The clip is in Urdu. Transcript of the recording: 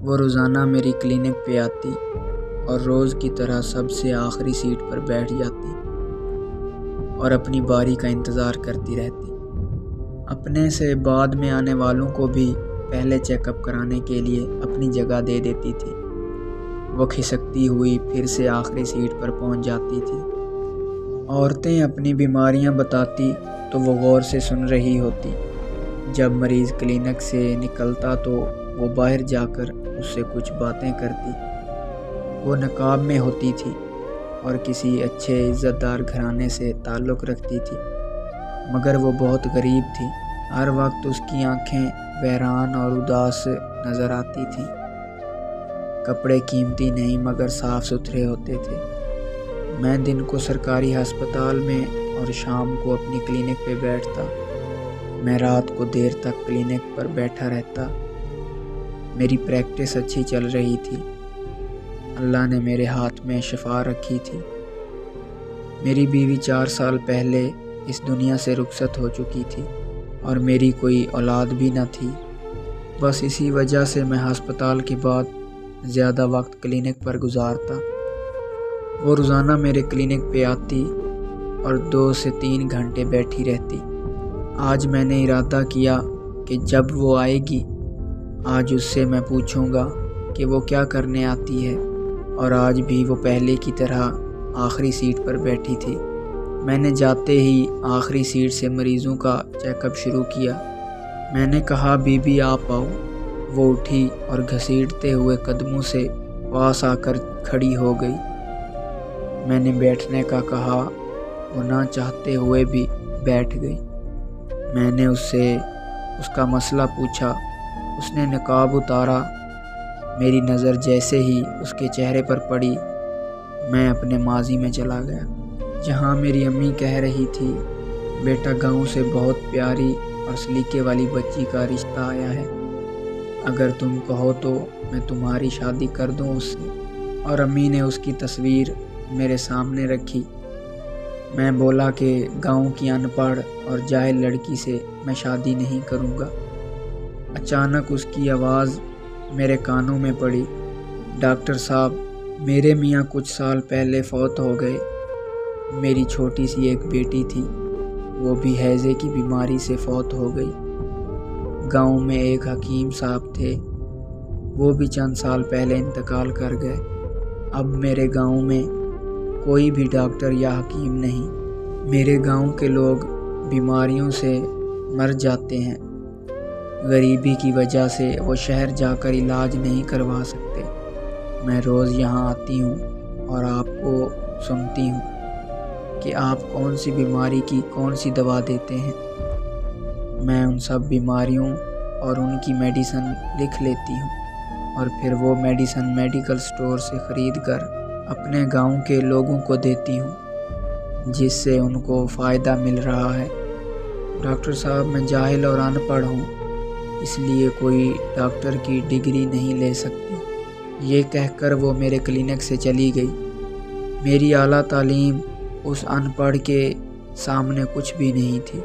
وہ روزانہ میری کلینک پہ آتی اور روز کی طرح سب سے آخری سیٹ پر بیٹھ جاتی اور اپنی باری کا انتظار کرتی رہتی۔ اپنے سے بعد میں آنے والوں کو بھی پہلے چیک اپ کرانے کے لیے اپنی جگہ دے دیتی تھی۔ وہ کھسکتی ہوئی پھر سے آخری سیٹ پر پہنچ جاتی تھی۔ عورتیں اپنی بیماریاں بتاتی تو وہ غور سے سن رہی ہوتی۔ جب مریض کلینک سے نکلتا تو وہ باہر جا کر اس سے کچھ باتیں کرتی۔ وہ نقاب میں ہوتی تھی اور کسی اچھے عزت دار گھرانے سے تعلق رکھتی تھی، مگر وہ بہت غریب تھی۔ ہر وقت اس کی آنکھیں ویران اور اداس نظر آتی تھیں۔ کپڑے قیمتی نہیں مگر صاف ستھرے ہوتے تھے۔ میں دن کو سرکاری ہسپتال میں اور شام کو اپنی کلینک پہ بیٹھتا۔ میں رات کو دیر تک کلینک پر بیٹھا رہتا۔ میری پریکٹس اچھی چل رہی تھی۔ اللہ نے میرے ہاتھ میں شفا رکھی تھی۔ میری بیوی 4 سال پہلے اس دنیا سے رخصت ہو چکی تھی اور میری کوئی اولاد بھی نہ تھی۔ بس اسی وجہ سے میں ہسپتال کے بعد زیادہ وقت کلینک پر گزارتا۔ وہ روزانہ میرے کلینک پہ آتی اور 2 سے 3 گھنٹے بیٹھی رہتی۔ آج میں نے ارادہ کیا کہ جب وہ آئے گی آج اس سے میں پوچھوں گا کہ وہ کیا کرنے آتی ہے، اور آج بھی وہ پہلے کی طرح آخری سیٹ پر بیٹھی تھی۔ میں نے جاتے ہی آخری سیٹ سے مریضوں کا چیک اپ شروع کیا۔ میں نے کہا بی بی آپ آؤ۔ وہ اٹھی اور گھسیٹتے ہوئے قدموں سے پاس آ کر کھڑی ہو گئی۔ میں نے بیٹھنے کا کہا، وہ نہ چاہتے ہوئے بھی بیٹھ گئی۔ میں نے اس سے اس کا مسئلہ پوچھا۔ اس نے نقاب اتارا۔ میری نظر جیسے ہی اس کے چہرے پر پڑی میں اپنے ماضی میں چلا گیا، جہاں میری امی کہہ رہی تھی بیٹا گاؤں سے بہت پیاری اور سلیقے والی بچی کا رشتہ آیا ہے، اگر تم کہو تو میں تمہاری شادی کر دوں اس سے۔ اور امی نے اس کی تصویر میرے سامنے رکھی۔ میں بولا کہ گاؤں کی ان پڑھ اور جاہل لڑکی سے میں شادی نہیں کروں گا۔ اچانک اس کی آواز میرے کانوں میں پڑی، ڈاکٹر صاحب میرے میاں کچھ سال پہلے فوت ہو گئے۔ میری چھوٹی سی ایک بیٹی تھی، وہ بھی ہیضے کی بیماری سے فوت ہو گئی۔ گاؤں میں ایک حکیم صاحب تھے، وہ بھی چند سال پہلے انتقال کر گئے۔ اب میرے گاؤں میں کوئی بھی ڈاکٹر یا حکیم نہیں۔ میرے گاؤں کے لوگ بیماریوں سے مر جاتے ہیں۔ غریبی کی وجہ سے وہ شہر جا کر علاج نہیں کروا سکتے۔ میں روز یہاں آتی ہوں اور آپ کو سنتی ہوں کہ آپ کون سی بیماری کی کون سی دوا دیتے ہیں۔ میں ان سب بیماریوں اور ان کی میڈیسن لکھ لیتی ہوں اور پھر وہ میڈیسن میڈیکل سٹور سے خرید کر اپنے گاؤں کے لوگوں کو دیتی ہوں، جس سے ان کو فائدہ مل رہا ہے۔ ڈاکٹر صاحب میں جاہل اور ان پڑھ ہوں، اس لیے کوئی ڈاکٹر کی ڈگری نہیں لے سکتی۔ یہ کہہ کر وہ میرے کلینک سے چلی گئی۔ میری اعلیٰ تعلیم اس ان پڑھ کے سامنے کچھ بھی نہیں تھی۔